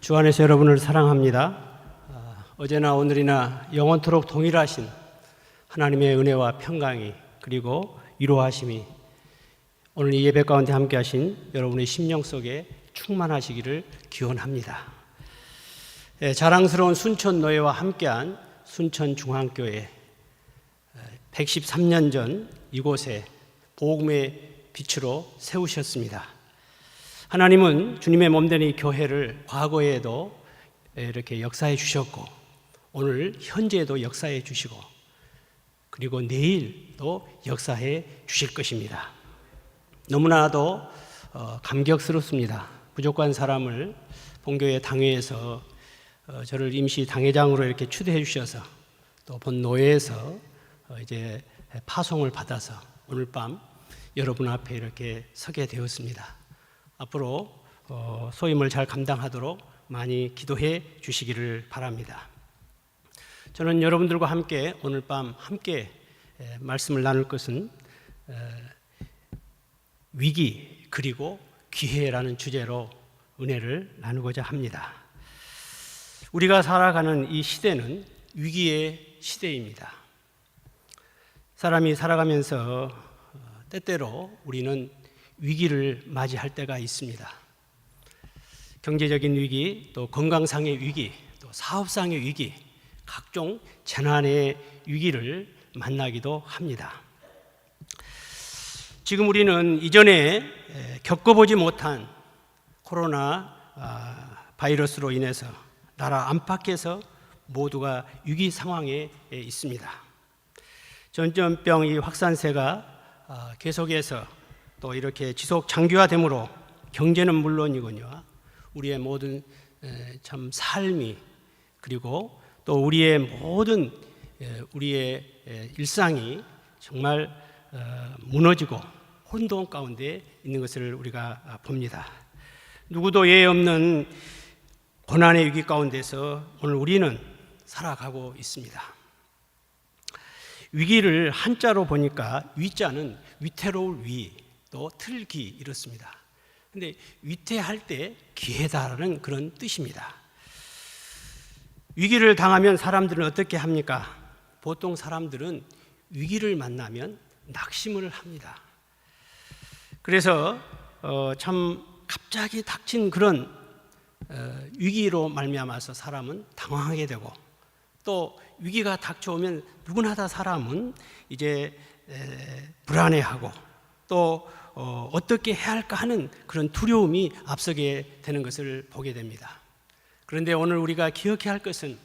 주 안에서 여러분을 사랑합니다. 어제나 오늘이나 영원토록 동일하신 하나님의 은혜와 평강이 그리고 위로하심이 오늘 이 예배 가운데 함께 하신 여러분의 심령 속에 충만하시기를 기원합니다. 자랑스러운 순천노예와 함께한 순천중앙교회 113년 전 이곳에 복음의 빛으로 세우셨습니다. 하나님은 주님의 몸된 이 교회를 과거에도 이렇게 역사해 주셨고 오늘 현재에도 역사해 주시고 그리고 내일도 역사해 주실 것입니다. 너무나도 감격스럽습니다. 부족한 사람을 본교회 당회에서 저를 임시 당회장으로 이렇게 추대해 주셔서 또 본 노회에서 이제 파송을 받아서 오늘 밤 여러분 앞에 이렇게 서게 되었습니다. 앞으로 소임을 잘 감당하도록 많이 기도해 주시기를 바랍니다. 저는 여러분들과 함께 오늘 밤 함께 말씀을 나눌 것은 위기 그리고 기회라는 주제로 은혜를 나누고자 합니다. 우리가 살아가는 이 시대는 위기의 시대입니다. 사람이 살아가면서 때때로 우리는 위기를 맞이할 때가 있습니다. 경제적인 위기, 또 건강상의 위기, 또 사업상의 위기, 각종 재난의 위기를 만나기도 합니다. 지금 우리는 이전에 겪어보지 못한 코로나 바이러스로 인해서 나라 안팎에서 모두가 위기 상황에 있습니다. 전염병 이 확산세가 계속해서 또 이렇게 지속 장기화되므로 경제는 물론이거니와 우리의 모든 참 삶이 그리고 또 우리의 모든 우리의 일상이 정말 무너지고 혼돈 가운데 있는 것을 우리가 봅니다. 누구도 예외 없는 고난의 위기 가운데서 오늘 우리는 살아가고 있습니다. 위기를 한자로 보니까 위자는 위태로울 위, 또 틀기 이렇습니다. 근데 위태할 때 기회다라는 그런 뜻입니다. 위기를 당하면 사람들은 어떻게 합니까? 보통 사람들은 위기를 만나면 낙심을 합니다. 그래서 참 갑자기 닥친 그런 위기로 말미암아서 사람은 당황하게 되고 또 위기가 닥쳐오면 누구나 다 사람은 이제 불안해하고 또 어떻게 해야 할까 하는 그런 두려움이 앞서게 되는 것을 보게 됩니다. 그런데 오늘 우리가 기억해야 할 것은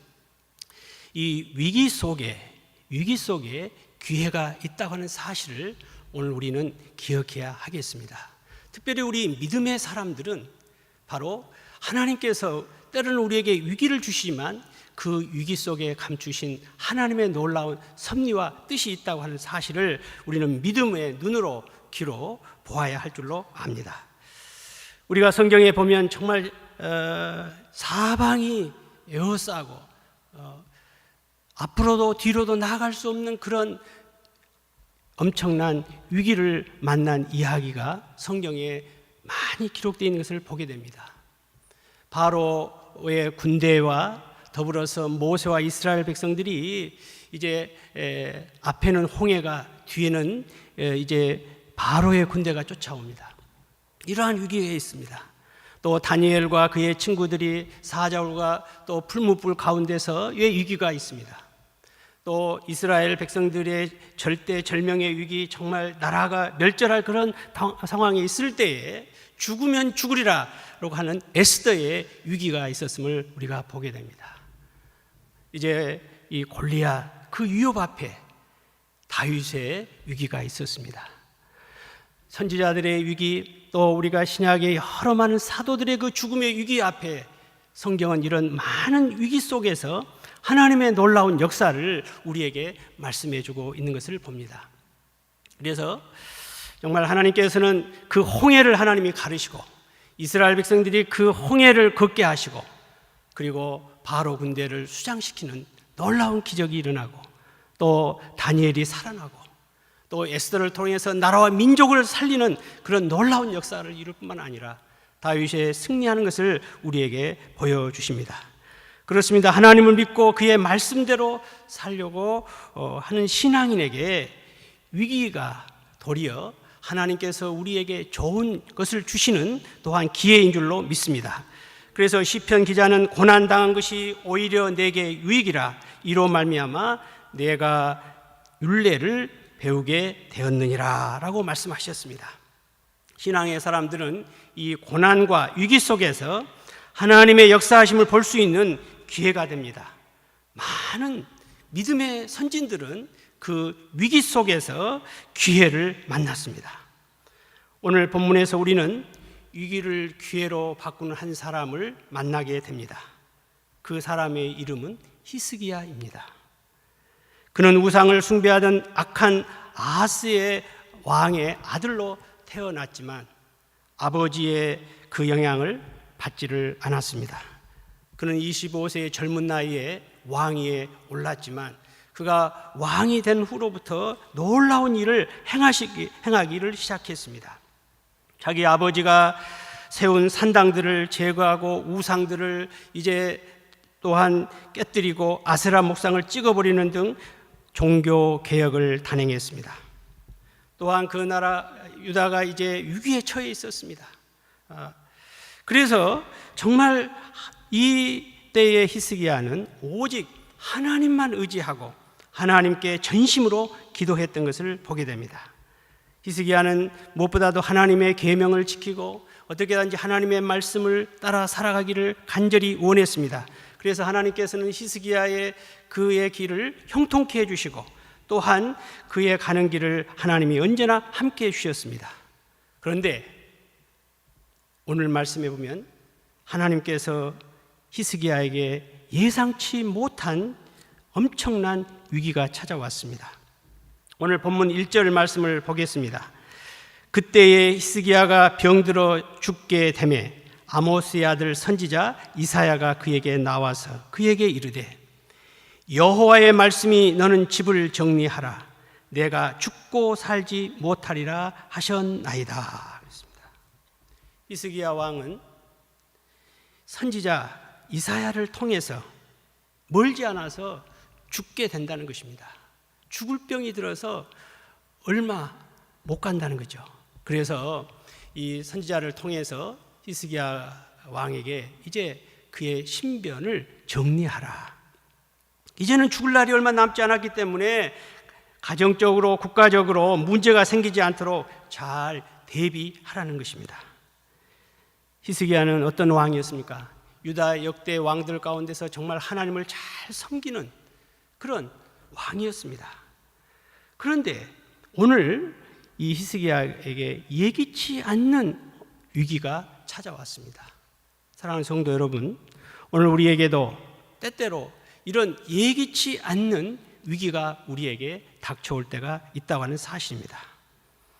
이 위기 속에 기회가 있다고 하는 사실을 오늘 우리는 기억해야 하겠습니다. 특별히 우리 믿음의 사람들은 바로 하나님께서 때로는 우리에게 위기를 주시지만 그 위기 속에 감추신 하나님의 놀라운 섭리와 뜻이 있다고 하는 사실을 우리는 믿음의 눈으로 귀로 보아야 할 줄로 압니다. 우리가 성경에 보면 정말 사방이 에워싸고 앞으로도 뒤로도 나아갈 수 없는 그런 엄청난 위기를 만난 이야기가 성경에 많이 기록되어 있는 것을 보게 됩니다. 바로의 군대와 더불어서 모세와 이스라엘 백성들이 이제 앞에는 홍해가 뒤에는 이제 바로의 군대가 쫓아옵니다. 이러한 위기에 있습니다. 또 다니엘과 그의 친구들이 사자울과 또 풀무불 가운데서의 위기가 있습니다. 또 이스라엘 백성들의 절대절명의 위기, 정말 나라가 멸절할 그런 상황에 있을 때에 죽으면 죽으리라라고 하는 에스더의 위기가 있었음을 우리가 보게 됩니다. 이제 이 골리앗 그 위협 앞에 다윗의 위기가 있었습니다. 선지자들의 위기, 또 우리가 신약의 여러 많은 사도들의 그 죽음의 위기 앞에 성경은 이런 많은 위기 속에서 하나님의 놀라운 역사를 우리에게 말씀해 주고 있는 것을 봅니다. 그래서 정말 하나님께서는 그 홍해를 하나님이 가르시고 이스라엘 백성들이 그 홍해를 걷게 하시고 그리고 바로 군대를 수장시키는 놀라운 기적이 일어나고 또 다니엘이 살아나고 또 에스더를 통해서 나라와 민족을 살리는 그런 놀라운 역사를 이룰 뿐만 아니라 다윗의 승리하는 것을 우리에게 보여주십니다. 그렇습니다. 하나님을 믿고 그의 말씀대로 살려고 하는 신앙인에게 위기가 도리어 하나님께서 우리에게 좋은 것을 주시는 또한 기회인 줄로 믿습니다. 그래서 시편 기자는 고난당한 것이 오히려 내게 유익이라, 이로 말미암아 내가 율례를 배우게 되었느니라 라고 말씀하셨습니다. 신앙의 사람들은 이 고난과 위기 속에서 하나님의 역사하심을 볼 수 있는 기회가 됩니다. 많은 믿음의 선진들은 그 위기 속에서 기회를 만났습니다. 오늘 본문에서 우리는 위기를 기회로 바꾸는 한 사람을 만나게 됩니다. 그 사람의 이름은 히스기야입니다. 그는 우상을 숭배하던 악한 아하스의 왕의 아들로 태어났지만 아버지의 그 영향을 받지를 않았습니다. 그는 25세의 젊은 나이에 왕위에 올랐지만 그가 왕이 된 후로부터 놀라운 일을 행하기를 시작했습니다. 자기 아버지가 세운 산당들을 제거하고 우상들을 이제 또한 깨뜨리고 아세라 목상을 찍어버리는 등 종교 개혁을 단행했습니다. 또한 그 나라 유다가 이제 위기에 처해 있었습니다. 그래서 정말 이 때의 히스기야는 오직 하나님만 의지하고 하나님께 전심으로 기도했던 것을 보게 됩니다. 히스기야는 무엇보다도 하나님의 계명을 지키고 어떻게든지 하나님의 말씀을 따라 살아가기를 간절히 원했습니다. 그래서 하나님께서는 히스기야의 그의 길을 형통케 해주시고 또한 그의 가는 길을 하나님이 언제나 함께 해주셨습니다. 그런데 오늘 말씀해 보면 하나님께서 히스기야에게 예상치 못한 엄청난 위기가 찾아왔습니다. 오늘 본문 1절 말씀을 보겠습니다. 그때에 히스기야가 병들어 죽게 되매 아모스의 아들 선지자 이사야가 그에게 나와서 그에게 이르되 여호와의 말씀이 너는 집을 정리하라, 내가 죽고 살지 못하리라 하셨나이다. 히스기야 왕은 선지자 이사야를 통해서 멀지 않아서 죽게 된다는 것입니다. 죽을 병이 들어서 얼마 못 간다는 거죠. 그래서 이 선지자를 통해서 히스기야 왕에게 이제 그의 신변을 정리하라. 이제는 죽을 날이 얼마 남지 않았기 때문에 가정적으로 국가적으로 문제가 생기지 않도록 잘 대비하라는 것입니다. 히스기야는 어떤 왕이었습니까? 유다 역대 왕들 가운데서 정말 하나님을 잘 섬기는 그런 왕이었습니다. 그런데 오늘 이 히스기야에게 예기치 않는 위기가 찾아왔습니다. 사랑하는 성도 여러분, 오늘 우리에게도 때때로 이런 예기치 않는 위기가 우리에게 닥쳐올 때가 있다고 하는 사실입니다.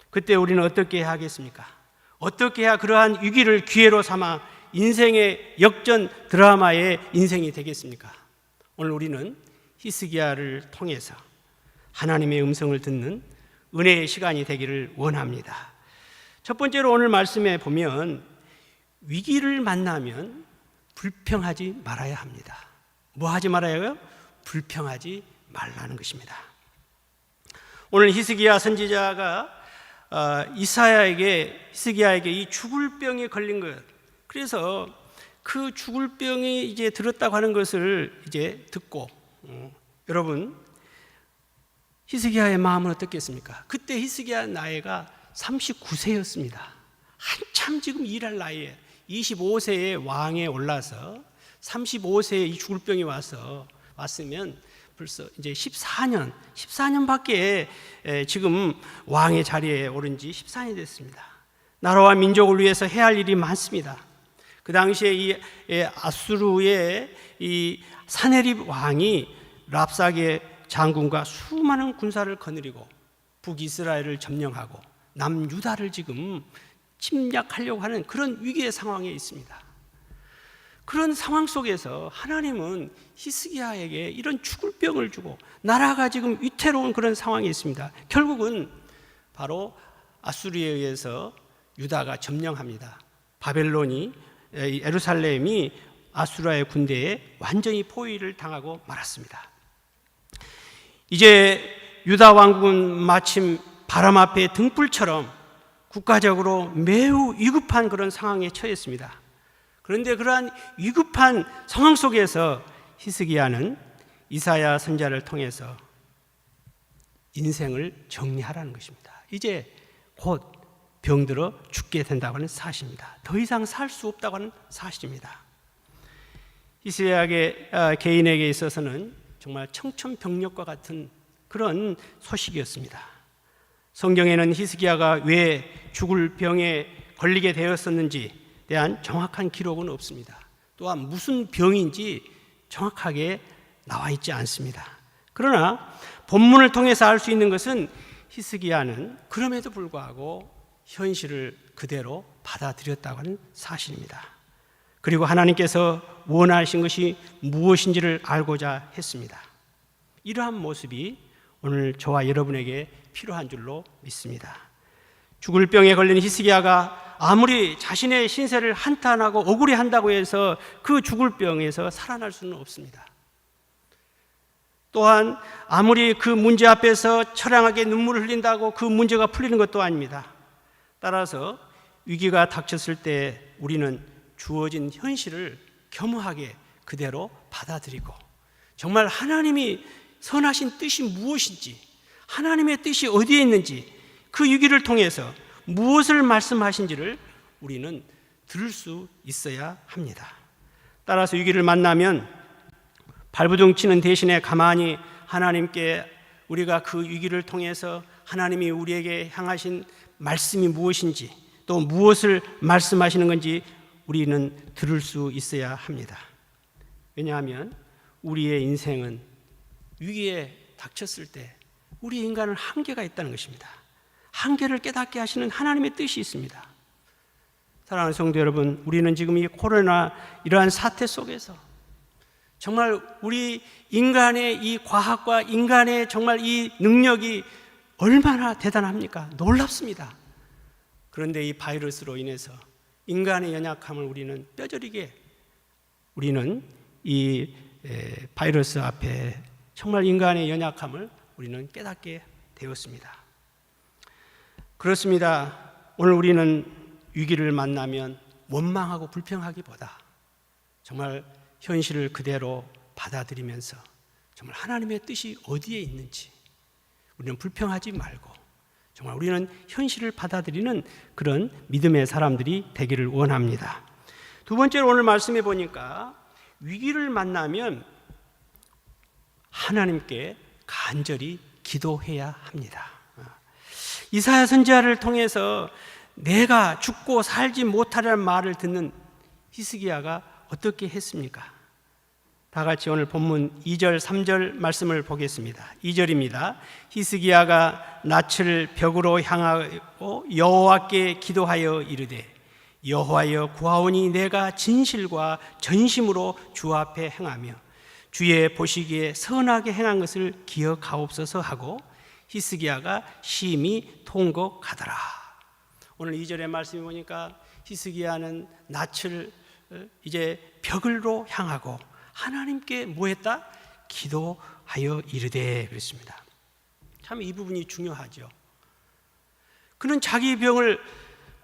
그때 우리는 어떻게 해야 하겠습니까? 어떻게 해야 그러한 위기를 기회로 삼아 인생의 역전 드라마의 인생이 되겠습니까? 오늘 우리는 히스기야를 통해서 하나님의 음성을 듣는 은혜의 시간이 되기를 원합니다. 첫 번째로 오늘 말씀에 보면 위기를 만나면 불평하지 말아야 합니다. 뭐 하지 말아요? 불평하지 말라는 것입니다. 오늘 히스기야 선지자가 히스기야에게 이 죽을 병이 걸린 것, 그래서 그 죽을 병이 이제 들었다고 하는 것을 이제 듣고 여러분 히스기야의 마음은 어떻겠습니까? 그때 히스기야 나이가 39세였습니다. 한참 지금 일할 나이에 25세의 왕에 올라서 35세에 이 죽을 병이 왔으면 벌써 이제 14년밖에 지금 왕의 자리에 오른 지 14년이 됐습니다. 나라와 민족을 위해서 해야 할 일이 많습니다. 그 당시에 이 아수르의 이 사네립 왕이 랍사게 장군과 수많은 군사를 거느리고 북이스라엘을 점령하고 남유다를 지금 침략하려고 하는 그런 위기의 상황에 있습니다. 그런 상황 속에서 하나님은 히스기야에게 이런 죽을 병을 주고 나라가 지금 위태로운 그런 상황에 있습니다. 결국은 바로 아수르에 의해서 유다가 점령합니다. 바벨론이 예루살렘이 아수라의 군대에 완전히 포위를 당하고 말았습니다. 이제 유다 왕국은 마침 바람 앞에 등불처럼 국가적으로 매우 위급한 그런 상황에 처했습니다. 그런데 그러한 위급한 상황 속에서 히스기야는 이사야 선지자를 통해서 인생을 정리하라는 것입니다. 이제 곧 병들어 죽게 된다고 하는 사실입니다. 더 이상 살 수 없다고 하는 사실입니다. 히스기야의 개인에게 있어서는 정말 청천벽력과 같은 그런 소식이었습니다. 성경에는 히스기야가 왜 죽을 병에 걸리게 되었었는지 대한 정확한 기록은 없습니다. 또한 무슨 병인지 정확하게 나와 있지 않습니다. 그러나 본문을 통해서 알 수 있는 것은 히스기야는 그럼에도 불구하고 현실을 그대로 받아들였다고 하는 사실입니다. 그리고 하나님께서 원하신 것이 무엇인지를 알고자 했습니다. 이러한 모습이 오늘 저와 여러분에게 필요한 줄로 믿습니다. 죽을 병에 걸린 히스기야가 아무리 자신의 신세를 한탄하고 억울해한다고 해서 그 죽을 병에서 살아날 수는 없습니다. 또한 아무리 그 문제 앞에서 처량하게 눈물을 흘린다고 그 문제가 풀리는 것도 아닙니다. 따라서 위기가 닥쳤을 때 우리는 주어진 현실을 겸허하게 그대로 받아들이고 정말 하나님이 선하신 뜻이 무엇인지, 하나님의 뜻이 어디에 있는지, 그 위기를 통해서 무엇을 말씀하신지를 우리는 들을 수 있어야 합니다. 따라서 위기를 만나면 발부둥치는 대신에 가만히 하나님께 우리가 그 위기를 통해서 하나님이 우리에게 향하신 말씀이 무엇인지, 또 무엇을 말씀하시는 건지 우리는 들을 수 있어야 합니다. 왜냐하면 우리의 인생은 위기에 닥쳤을 때 우리 인간은 한계가 있다는 것입니다. 한계를 깨닫게 하시는 하나님의 뜻이 있습니다. 사랑하는 성도 여러분, 우리는 지금 이 코로나 이러한 사태 속에서 정말 우리 인간의 이 과학과 인간의 정말 이 능력이 얼마나 대단합니까? 놀랍습니다. 그런데 이 바이러스로 인해서 인간의 연약함을 우리는 뼈저리게 우리는 이 바이러스 앞에 정말 인간의 연약함을 우리는 깨닫게 되었습니다. 그렇습니다. 오늘 우리는 위기를 만나면 원망하고 불평하기보다 정말 현실을 그대로 받아들이면서 정말 하나님의 뜻이 어디에 있는지 우리는 불평하지 말고 정말 우리는 현실을 받아들이는 그런 믿음의 사람들이 되기를 원합니다. 두 번째로 오늘 말씀해 보니까 위기를 만나면 하나님께 간절히 기도해야 합니다. 이사야 선지자를 통해서 내가 죽고 살지 못하리라는 말을 듣는 히스기야가 어떻게 했습니까? 다 같이 오늘 본문 2절 3절 말씀을 보겠습니다. 2절입니다. 히스기야가 낯을 벽으로 향하고 여호와께 기도하여 이르되 여호와여 구하오니 내가 진실과 전심으로 주 앞에 행하며 주의 보시기에 선하게 행한 것을 기억하옵소서 하고 히스기야가 심히 통곡하더라. 오늘 2절의 말씀이 보니까 히스기야는 낯을 이제 벽으로 향하고 하나님께 뭐 했다? 기도하여 이르되 그랬습니다. 참 이 부분이 중요하죠. 그는 자기 병을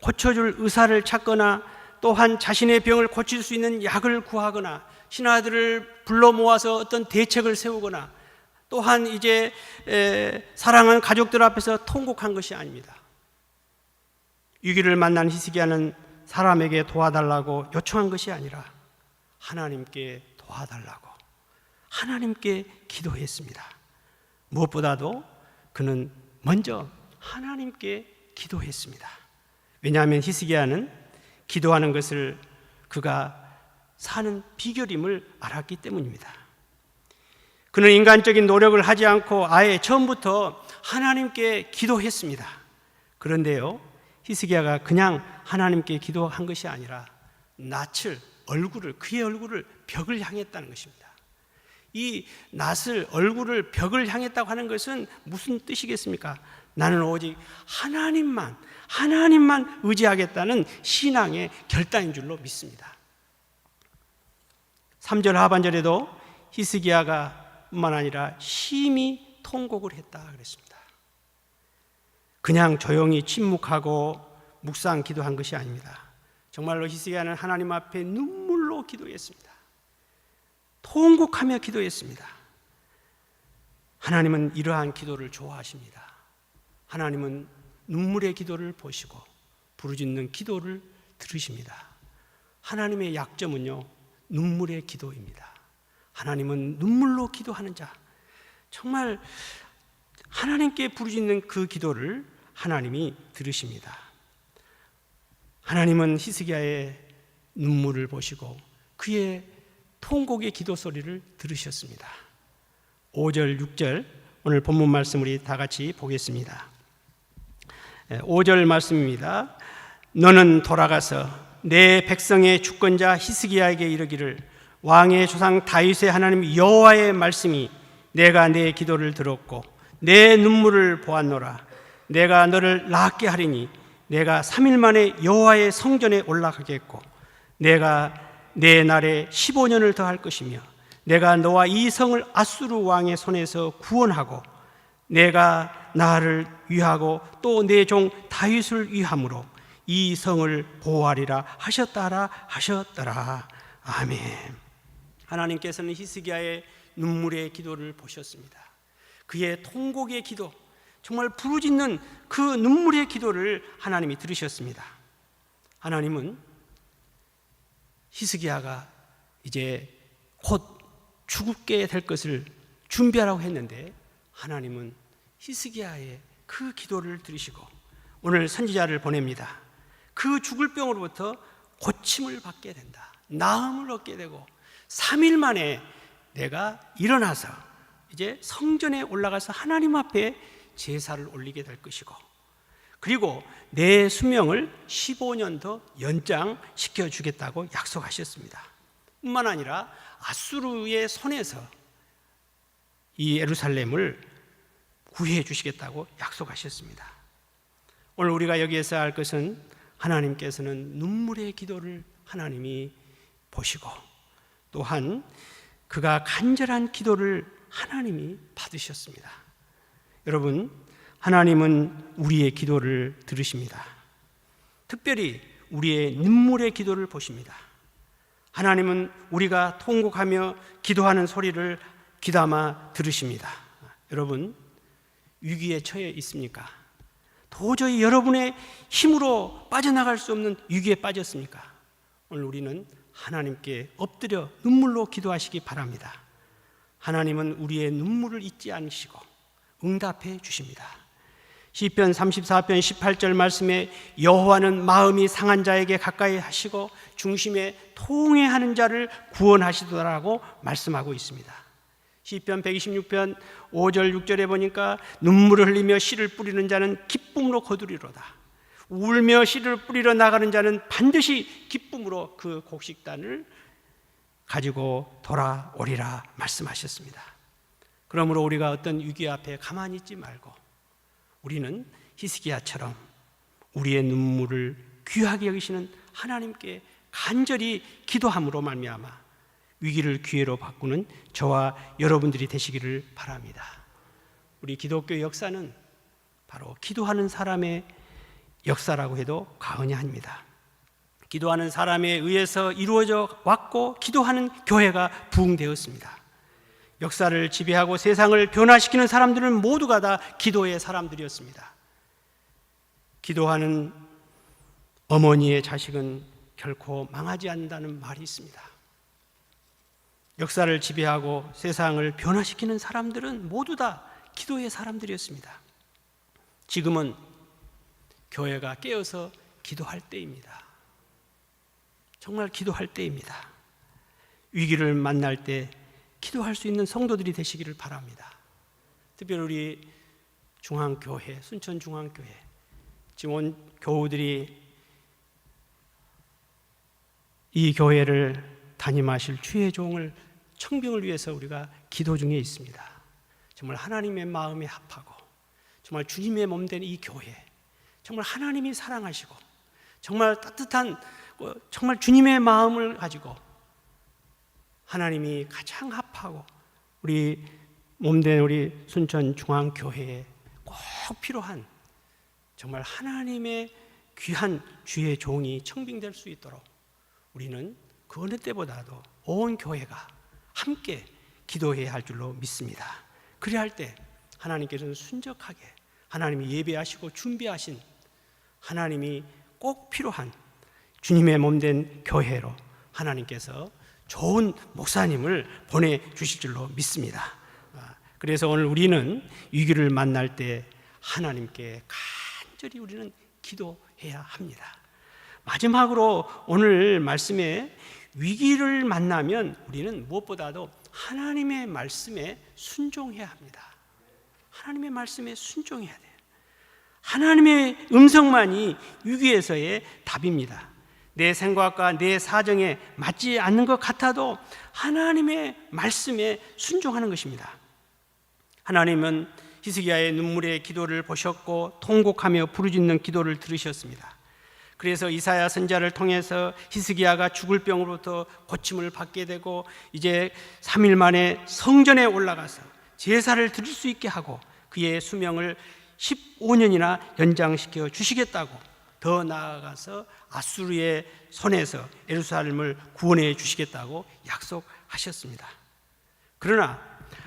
고쳐줄 의사를 찾거나 또한 자신의 병을 고칠 수 있는 약을 구하거나 신하들을 불러 모아서 어떤 대책을 세우거나 또한 이제 사랑하는 가족들 앞에서 통곡한 것이 아닙니다. 위기를 만난 히스기야는 사람에게 도와달라고 요청한 것이 아니라 하나님께 도와달라고 하나님께 기도했습니다. 무엇보다도 그는 먼저 하나님께 기도했습니다. 왜냐하면 히스기야는 기도하는 것을 그가 사는 비결임을 알았기 때문입니다. 그는 인간적인 노력을 하지 않고 아예 처음부터 하나님께 기도했습니다. 그런데요, 히스기야가 그냥 하나님께 기도한 것이 아니라 낯을 그의 얼굴을 벽을 향했다는 것입니다. 이 낯을 얼굴을 벽을 향했다고 하는 것은 무슨 뜻이겠습니까? 나는 오직 하나님만 의지하겠다는 신앙의 결단인 줄로 믿습니다. 3절 하반절에도 히스기야가 뿐만 아니라 심히 통곡을 했다 그랬습니다. 그냥 조용히 침묵하고 묵상 기도한 것이 아닙니다. 정말로 히스기야는 하나님 앞에 눈물로 기도했습니다. 통곡하며 기도했습니다. 하나님은 이러한 기도를 좋아하십니다. 하나님은 눈물의 기도를 보시고 부르짖는 기도를 들으십니다. 하나님의 약점은요, 눈물의 기도입니다. 하나님은 눈물로 기도하는 자, 정말 하나님께 부르짖는 그 기도를 하나님이 들으십니다. 하나님은 히스기야의 눈물을 보시고 그의 통곡의 기도 소리를 들으셨습니다. 5절, 6절 오늘 본문 말씀 우리 다 같이 보겠습니다. 5절 말씀입니다. 너는 돌아가서 내 백성의 주권자 히스기야에게 이르기를 왕의 조상 다윗의 하나님 여호와의 말씀이 내가 내 기도를 들었고 내 눈물을 보았노라. 내가 너를 낫게 하리니 내가 3일 만에 여호와의 성전에 올라가겠고 내가 내 날에 15년을 더할 것이며 내가 너와 이 성을 아수르 왕의 손에서 구원하고 내가 나를 위하고 또 내 종 다윗을 위함으로 이 성을 보호하리라 하셨더라. 아멘. 하나님께서는 히스기야의 눈물의 기도를 보셨습니다. 그의 통곡의 기도, 정말 부르짖는 그 눈물의 기도를 하나님이 들으셨습니다. 하나님은 히스기야가 이제 곧 죽게 될 것을 준비하라고 했는데 하나님은 히스기야의 그 기도를 들으시고 오늘 선지자를 보냅니다. 그 죽을 병으로부터 고침을 받게 된다. 나음을 얻게 되고 3일 만에 내가 일어나서 이제 성전에 올라가서 하나님 앞에 제사를 올리게 될 것이고 그리고 내 수명을 15년 더 연장시켜 주겠다고 약속하셨습니다. 뿐만 아니라 아수르의 손에서 이 예루살렘을 구해 주시겠다고 약속하셨습니다. 오늘 우리가 여기에서 알 것은 하나님께서는 눈물의 기도를 하나님이 보시고 또한 그가 간절한 기도를 하나님이 받으셨습니다. 여러분, 하나님은 우리의 기도를 들으십니다. 특별히 우리의 눈물의 기도를 보십니다. 하나님은 우리가 통곡하며 기도하는 소리를 귀담아 들으십니다. 여러분, 위기에 처해 있습니까? 도저히 여러분의 힘으로 빠져나갈 수 없는 위기에 빠졌습니까? 오늘 우리는 하나님께 엎드려 눈물로 기도하시기 바랍니다. 하나님은 우리의 눈물을 잊지 않으시고 응답해 주십니다. 시편 34편 18절 말씀에 여호와는 마음이 상한 자에게 가까이 하시고 중심에 통회하는 자를 구원하시더라고 말씀하고 있습니다. 시편 126편 5절 6절에 보니까 눈물을 흘리며 씨를 뿌리는 자는 기쁨으로 거두리로다. 울며 씨를 뿌리러 나가는 자는 반드시 기쁨으로 그 곡식단을 가지고 돌아오리라 말씀하셨습니다. 그러므로 우리가 어떤 위기 앞에 가만히 있지 말고 우리는 히스기야처럼 우리의 눈물을 귀하게 여기시는 하나님께 간절히 기도함으로 말미암아 위기를 기회로 바꾸는 저와 여러분들이 되시기를 바랍니다. 우리 기독교 역사는 바로 기도하는 사람의 역사라고 해도 과언이 아닙니다. 기도하는 사람에 의해서 이루어져 왔고 기도하는 교회가 부흥되었습니다. 역사를 지배하고 세상을 변화시키는 사람들은 모두가 다 기도의 사람들이었습니다. 기도하는 어머니의 자식은 결코 망하지 않는다는 말이 있습니다. 역사를 지배하고 세상을 변화시키는 사람들은 모두 다 기도의 사람들이었습니다. 지금은 교회가 깨어서 기도할 때입니다. 정말 기도할 때입니다. 위기를 만날 때 기도할 수 있는 성도들이 되시기를 바랍니다. 특별히 우리 중앙교회, 순천중앙교회 지원 교우들이 이 교회를 담임하실 주의 종을 청병을 위해서 우리가 기도 중에 있습니다. 정말 하나님의 마음에 합하고 정말 주님의 몸 된 이 교회, 정말 하나님이 사랑하시고 정말 따뜻한 정말 주님의 마음을 가지고 하나님이 가장 합하고 우리 몸된 우리 순천중앙교회에 꼭 필요한 정말 하나님의 귀한 주의 종이 청빙될 수 있도록 우리는 그 어느 때보다도 온 교회가 함께 기도해야 할 줄로 믿습니다. 그래야 할 때 하나님께서는 순적하게 하나님이 예배하시고 준비하신 하나님이 꼭 필요한 주님의 몸된 교회로 하나님께서 좋은 목사님을 보내주실 줄로 믿습니다. 그래서 오늘 우리는 위기를 만날 때 하나님께 간절히 우리는 기도해야 합니다. 마지막으로 오늘 말씀에 위기를 만나면 우리는 무엇보다도 하나님의 말씀에 순종해야 합니다. 하나님의 말씀에 순종해야 돼요. 하나님의 음성만이 위기에서의 답입니다. 내 생각과 내 사정에 맞지 않는 것 같아도 하나님의 말씀에 순종하는 것입니다. 하나님은 히스기야의 눈물의 기도를 보셨고 통곡하며 부르짖는 기도를 들으셨습니다. 그래서 이사야 선지자를 통해서 히스기야가 죽을 병으로부터 고침을 받게 되고 이제 3일 만에 성전에 올라가서 제사를 드릴 수 있게 하고 그의 수명을 15년이나 연장시켜 주시겠다고, 더 나아가서 아수르의 손에서 예루살렘을 구원해 주시겠다고 약속하셨습니다. 그러나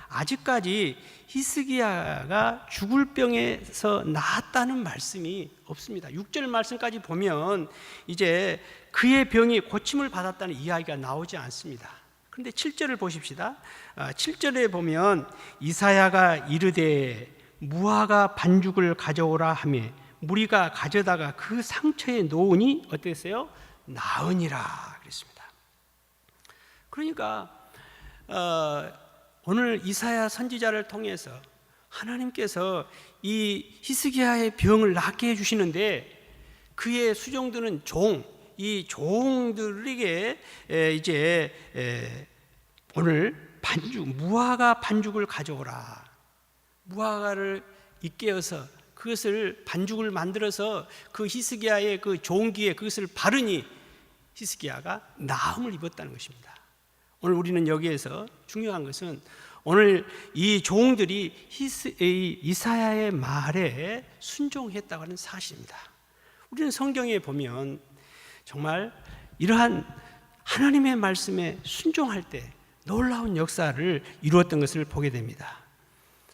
아직까지 히스기야가 죽을 병에서 나았다는 말씀이 없습니다. 6절 말씀까지 보면 이제 그의 병이 고침을 받았다는 이야기가 나오지 않습니다. 그런데 7절을 보십시다. 7절에 보면 이사야가 이르되 무화과 반죽을 가져오라 하며 무리가 가져다가 그 상처에 놓으니 어땠어요? 나으니라 그랬습니다. 그러니까 오늘 이사야 선지자를 통해서 하나님께서 이 히스기야의 병을 낫게 해주시는데 그의 수종들은 이 종들에게 이제 오늘 무화과 반죽을 가져오라. 무화과를 익게어서 그것을 반죽을 만들어서 그 히스기야의 그 종기에 그것을 바르니 히스기야가 나음을 입었다는 것입니다. 오늘 우리는 여기에서 중요한 것은 오늘 이 종들이 이사야의 말에 순종했다고 하는 사실입니다. 우리는 성경에 보면 정말 이러한 하나님의 말씀에 순종할 때 놀라운 역사를 이루었던 것을 보게 됩니다.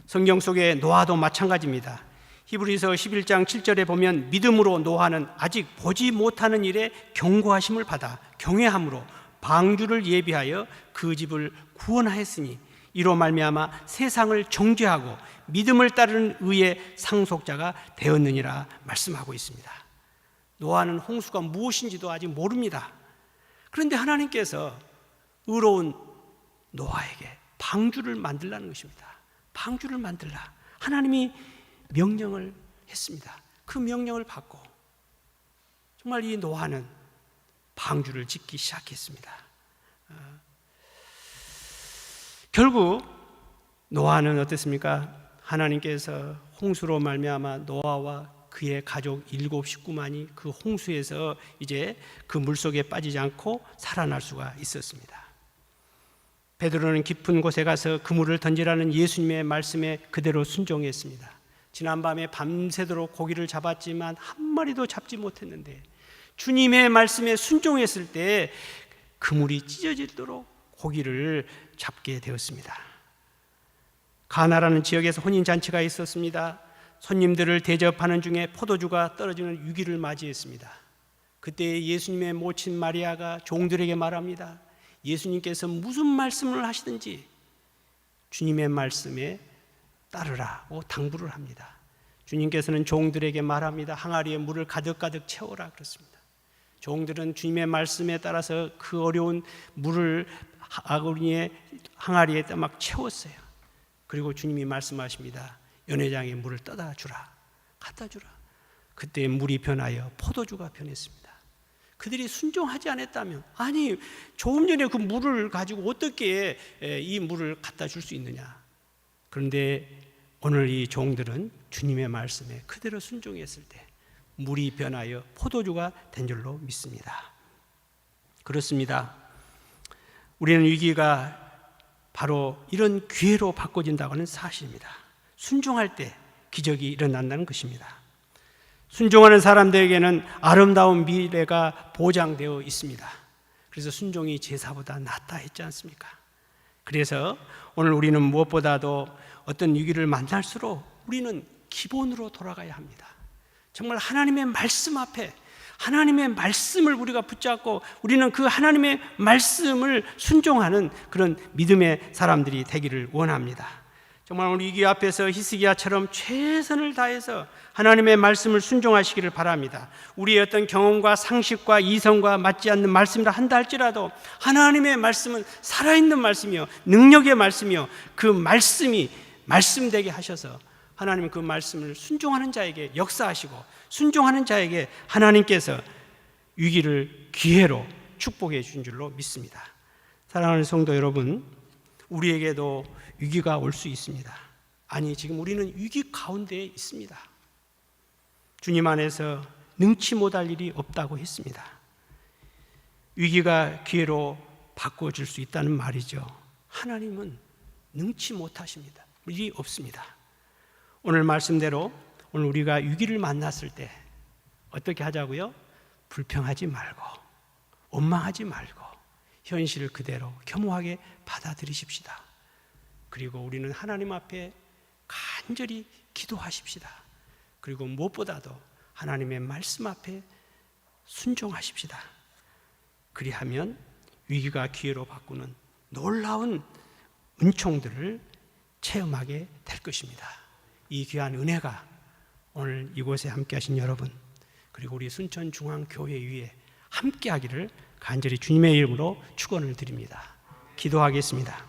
성경 속에 노아도 마찬가지입니다. 히브리서 11장 7절에 보면 믿음으로 노아는 아직 보지 못하는 일에 경고하심을 받아 경외함으로 방주를 예비하여 그 집을 구원하였으니 이로 말미암아 세상을 정죄하고 믿음을 따르는 의의 상속자가 되었느니라 말씀하고 있습니다. 노아는 홍수가 무엇인지도 아직 모릅니다. 그런데 하나님께서 의로운 노아에게 방주를 만들라는 것입니다. 방주를 만들라 하나님이 명령을 했습니다. 그 명령을 받고 정말 이 노아는 방주를 짓기 시작했습니다. 결국 노아는 어땠습니까? 하나님께서 홍수로 말미암아 노아와 그의 가족 7 식구만이 그 홍수에서 이제 그 물속에 빠지지 않고 살아날 수가 있었습니다. 베드로는 깊은 곳에 가서 그물을 던지라는 예수님의 말씀에 그대로 순종했습니다. 지난밤에 밤새도록 고기를 잡았지만 한 마리도 잡지 못했는데 주님의 말씀에 순종했을 때 그물이 찢어지도록 고기를 잡게 되었습니다. 가나라는 지역에서 혼인잔치가 있었습니다. 손님들을 대접하는 중에 포도주가 떨어지는 위기를 맞이했습니다. 그때 예수님의 모친 마리아가 종들에게 말합니다. 예수님께서 무슨 말씀을 하시든지 주님의 말씀에 따르라고 당부를 합니다. 주님께서는 종들에게 말합니다. 항아리에 물을 가득가득 채워라 그렇습니다. 종들은 주님의 말씀에 따라서 그 어려운 물을 항아리에 막 채웠어요. 그리고 주님이 말씀하십니다. 연회장에 물을 떠다 주라, 갖다 주라. 그때 물이 변하여 포도주가 변했습니다. 그들이 순종하지 않았다면, 아니 조금 전에 그 물을 가지고 어떻게 이 물을 갖다 줄 수 있느냐. 그런데 오늘 이 종들은 주님의 말씀에 그대로 순종했을 때 물이 변하여 포도주가 된 줄로 믿습니다. 그렇습니다. 우리는 위기가 바로 이런 기회로 바꿔진다고 하는 사실입니다. 순종할 때 기적이 일어난다는 것입니다. 순종하는 사람들에게는 아름다운 미래가 보장되어 있습니다. 그래서 순종이 제사보다 낫다 했지 않습니까? 그래서 오늘 우리는 무엇보다도 어떤 위기를 만날수록 우리는 기본으로 돌아가야 합니다. 정말 하나님의 말씀 앞에 하나님의 말씀을 우리가 붙잡고 우리는 그 하나님의 말씀을 순종하는 그런 믿음의 사람들이 되기를 원합니다. 정말 우리 위기 앞에서 히스기야처럼 최선을 다해서 하나님의 말씀을 순종하시기를 바랍니다. 우리의 어떤 경험과 상식과 이성과 맞지 않는 말씀이라 한다 할지라도 하나님의 말씀은 살아있는 말씀이요 능력의 말씀이요 그 말씀이 말씀되게 하셔서 하나님은 그 말씀을 순종하는 자에게 역사하시고 순종하는 자에게 하나님께서 위기를 기회로 축복해 주신 줄로 믿습니다. 사랑하는 성도 여러분, 우리에게도 위기가 올 수 있습니다. 아니, 지금 우리는 위기 가운데에 있습니다. 주님 안에서 능치 못할 일이 없다고 했습니다. 위기가 기회로 바꿔줄 수 있다는 말이죠. 하나님은 능치 못하십니다. 일이 없습니다. 오늘 말씀대로 오늘 우리가 위기를 만났을 때 어떻게 하자고요? 불평하지 말고 원망하지 말고 현실을 그대로 겸허하게 받아들이십시다. 그리고 우리는 하나님 앞에 간절히 기도하십시다. 그리고 무엇보다도 하나님의 말씀 앞에 순종하십시다. 그리하면 위기가 기회로 바꾸는 놀라운 은총들을 체험하게 될 것입니다. 이 귀한 은혜가 오늘 이곳에 함께 하신 여러분 그리고 우리 순천중앙교회 위에 함께 하기를 간절히 주님의 이름으로 축원을 드립니다. 기도하겠습니다.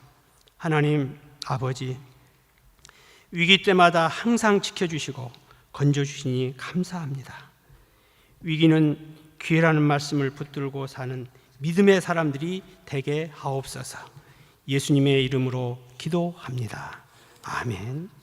하나님 아버지, 위기 때마다 항상 지켜주시고 건져주시니 감사합니다. 위기는 기회라는 말씀을 붙들고 사는 믿음의 사람들이 되게 하옵소서. 예수님의 이름으로 기도합니다. 아멘.